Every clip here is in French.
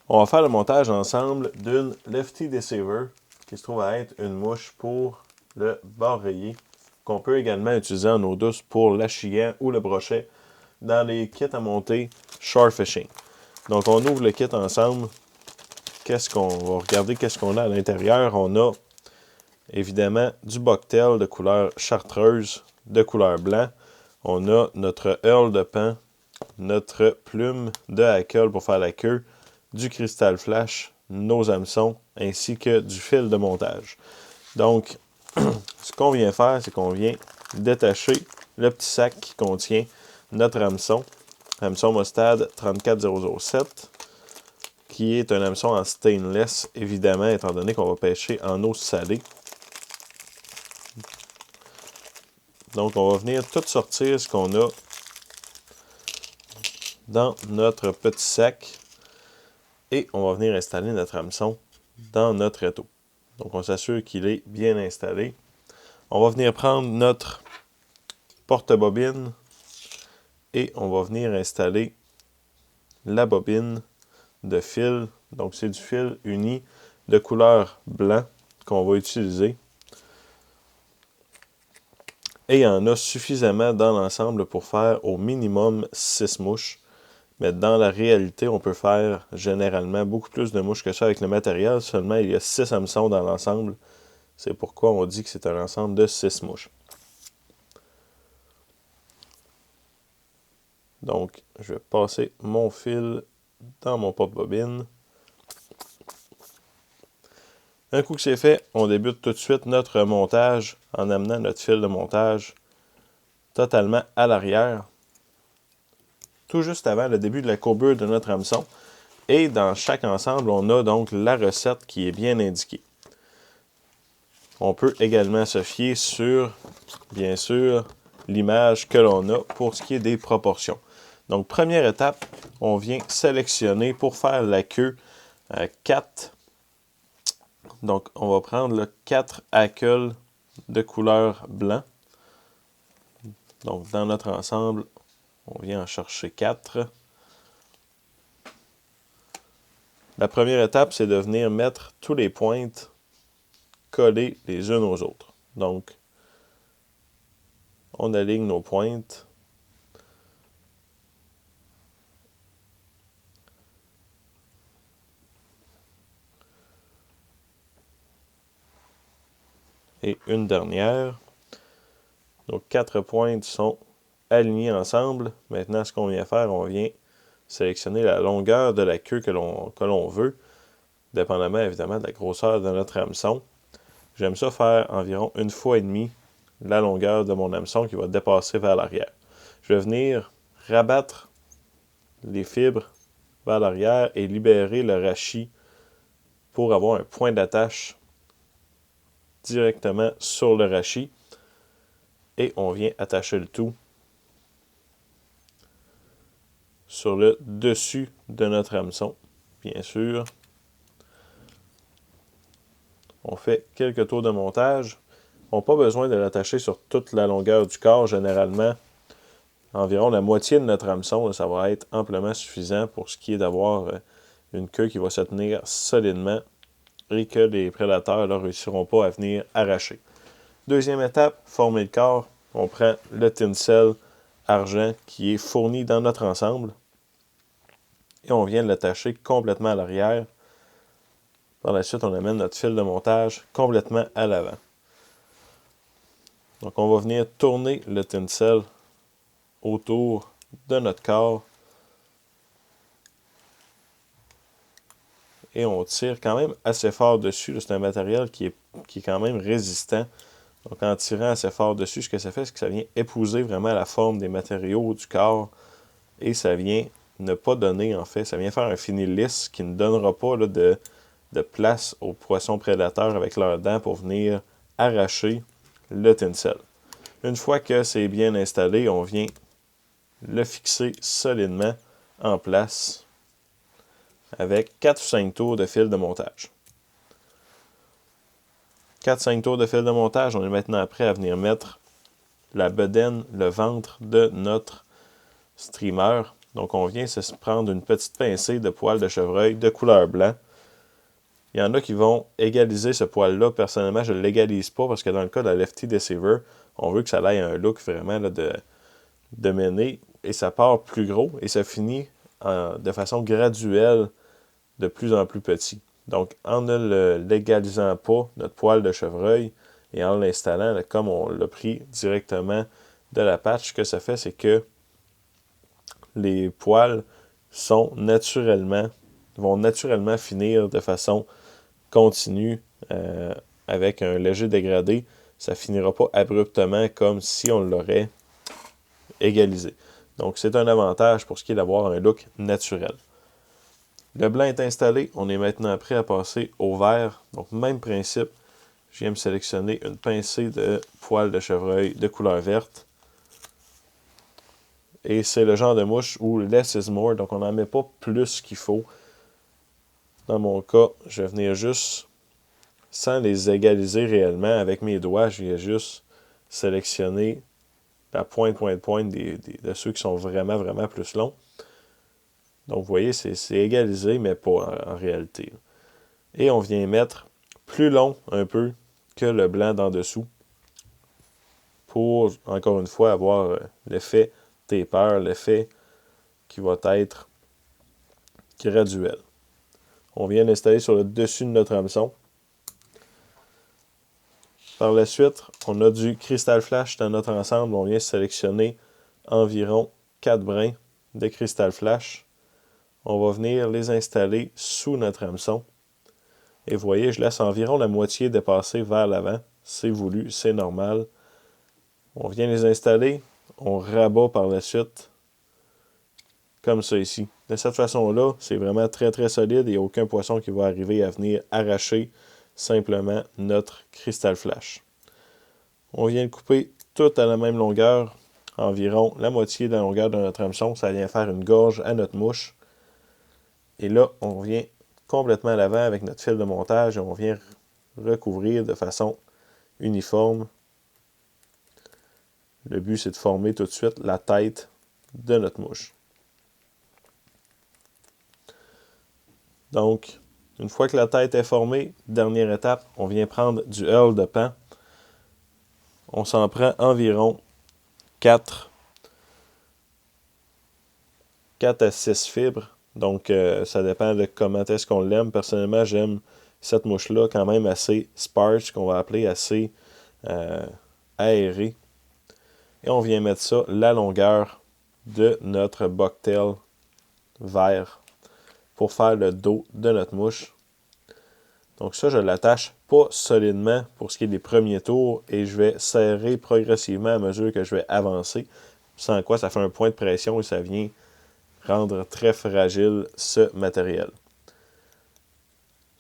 On va faire le montage ensemble d'une Lefty Deceiver qui se trouve à être une mouche pour le bord rayé, qu'on peut également utiliser en eau douce pour l'achillant ou le brochet dans les kits à monter Shore Fishing. Donc on ouvre le kit ensemble. On va regarder qu'est-ce qu'on a à l'intérieur. On a évidemment du bucktail de couleur chartreuse, de couleur blanc. On a notre Earl de pan, notre plume de hackle pour faire la queue, du cristal flash, nos hameçons, ainsi que du fil de montage. Donc, ce qu'on vient faire, c'est qu'on vient détacher le petit sac qui contient notre hameçon Mostad 34007, qui est un hameçon en stainless, évidemment, étant donné qu'on va pêcher en eau salée. Donc, on va venir tout sortir ce qu'on a dans notre petit sac et on va venir installer notre hameçon dans notre étau. Donc, on s'assure qu'il est bien installé. On va venir prendre notre porte-bobine et on va venir installer la bobine de fil. Donc, c'est du fil uni de couleur blanc qu'on va utiliser. Et il y en a suffisamment dans l'ensemble pour faire au minimum 6 mouches. Mais dans la réalité, on peut faire généralement beaucoup plus de mouches que ça avec le matériel. Seulement, il y a 6 hameçons dans l'ensemble. C'est pourquoi on dit que c'est un ensemble de 6 mouches. Donc, je vais passer mon fil dans mon porte-bobine. Un coup que c'est fait, on débute tout de suite notre montage en amenant notre fil de montage totalement à l'arrière, tout juste avant le début de la courbure de notre hameçon. Et dans chaque ensemble, on a donc la recette qui est bien indiquée. On peut également se fier sur, bien sûr, l'image que l'on a pour ce qui est des proportions. Donc, première étape, on vient sélectionner pour faire la queue 4. Donc, on va prendre le 4 hackles de couleur blanc. Donc, dans notre ensemble, on vient en chercher 4. La première étape, c'est de venir mettre tous les pointes collées les unes aux autres. Donc, on aligne nos pointes. Et une dernière. Donc, 4 pointes sont alignées ensemble. Maintenant, ce qu'on vient faire, on vient sélectionner la longueur de la queue que l'on veut, dépendamment évidemment de la grosseur de notre hameçon. J'aime ça faire environ 1,5 fois la longueur de mon hameçon qui va dépasser vers l'arrière. Je vais venir rabattre les fibres vers l'arrière et libérer le rachis pour avoir un point d'attache directement sur le rachis. Et on vient attacher le tout sur le dessus de notre hameçon, bien sûr. On fait quelques tours de montage. On n'a pas besoin de l'attacher sur toute la longueur du corps. Généralement, environ la moitié de notre hameçon, ça va être amplement suffisant pour ce qui est d'avoir une queue qui va se tenir solidement et que les prédateurs ne réussiront pas à venir arracher. Deuxième étape, former le corps. On prend le tinsel argent qui est fourni dans notre ensemble et on vient l'attacher complètement à l'arrière. Par la suite, on amène notre fil de montage complètement à l'avant. Donc, on va venir tourner le tinsel autour de notre corps et on tire quand même assez fort dessus. C'est un matériel qui est quand même résistant. Donc, en tirant assez fort dessus, ce que ça fait, c'est que ça vient épouser vraiment la forme des matériaux du corps et ça vient ne pas donner, en fait, ça vient faire un fini lisse qui ne donnera pas là, de place aux poissons prédateurs avec leurs dents pour venir arracher le tinsel. Une fois que c'est bien installé, on vient le fixer solidement en place avec 4 ou 5 tours de fil de montage. 4-5 tours de fil de montage, on est maintenant prêt à venir mettre la bedaine, le ventre de notre streamer. Donc, on vient se prendre une petite pincée de poils de chevreuil de couleur blanc. Il y en a qui vont égaliser ce poil-là. Personnellement, je ne l'égalise pas parce que dans le cas de la Lefty Deceiver, on veut que ça ait un look vraiment là, de méné et ça part plus gros et ça finit de façon graduelle de plus en plus petit. Donc, en ne l'égalisant pas, notre poil de chevreuil, et en l'installant, comme on l'a pris directement de la patch, ce que ça fait, c'est que les poils vont naturellement finir de façon continue avec un léger dégradé. Ça ne finira pas abruptement comme si on l'aurait égalisé. Donc, c'est un avantage pour ce qui est d'avoir un look naturel. Le blanc est installé. On est maintenant prêt à passer au vert. Donc, même principe. Je viens me sélectionner une pincée de poils de chevreuil de couleur verte. Et c'est le genre de mouche où less is more. Donc, on n'en met pas plus qu'il faut. Dans mon cas, je vais venir juste, sans les égaliser réellement, avec mes doigts, je viens juste sélectionner la pointe de ceux qui sont vraiment, vraiment plus longs. Donc, vous voyez, c'est égalisé, mais pas en réalité. Et on vient mettre plus long un peu que le blanc d'en dessous pour, encore une fois, avoir l'effet taper, l'effet qui va être graduel. On vient l'installer sur le dessus de notre hameçon. Par la suite, on a du Crystal Flash dans notre ensemble. On vient sélectionner environ 4 brins de Crystal Flash. On va venir les installer sous notre hameçon. Et vous voyez, je laisse environ la moitié dépasser vers l'avant. C'est voulu, c'est normal. On vient les installer. On rabat par la suite. Comme ça ici. De cette façon-là, c'est vraiment très très solide. Il n'y a aucun poisson qui va arriver à venir arracher simplement notre Crystal Flash. On vient le couper tout à la même longueur, environ la moitié de la longueur de notre hameçon. Ça vient faire une gorge à notre mouche. Et là, on vient complètement à l'avant avec notre fil de montage et on vient recouvrir de façon uniforme. Le but, c'est de former tout de suite la tête de notre mouche. Donc, une fois que la tête est formée, dernière étape, on vient prendre du hull de pan. On s'en prend environ 4 à 6 fibres. Donc, ça dépend de comment est-ce qu'on l'aime. Personnellement, j'aime cette mouche-là quand même assez sparse, qu'on va appeler assez aérée. Et on vient mettre ça la longueur de notre bucktail vert pour faire le dos de notre mouche. Donc ça, je l'attache pas solidement pour ce qui est des premiers tours et je vais serrer progressivement à mesure que je vais avancer. Sans quoi, ça fait un point de pression et ça vient rendre très fragile ce matériel.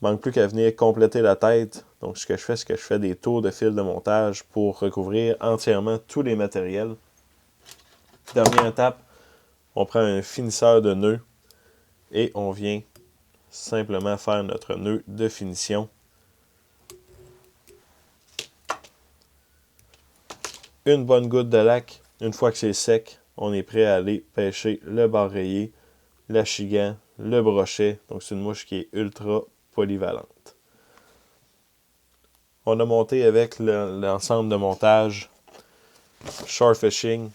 Il ne manque plus qu'à venir compléter la tête. Donc ce que je fais, c'est que je fais des tours de fil de montage pour recouvrir entièrement tous les matériels. Dernière étape, on prend un finisseur de nœuds et on vient simplement faire notre nœud de finition. Une bonne goutte de lac. Une fois que c'est sec, on est prêt à aller pêcher le bar rayé, l'achigan, le brochet. Donc c'est une mouche qui est ultra polyvalente. On a monté avec l'ensemble de montage Shore Fishing.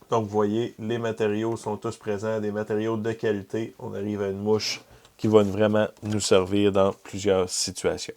Donc vous voyez, les matériaux sont tous présents, des matériaux de qualité. On arrive à une mouche qui va vraiment nous servir dans plusieurs situations.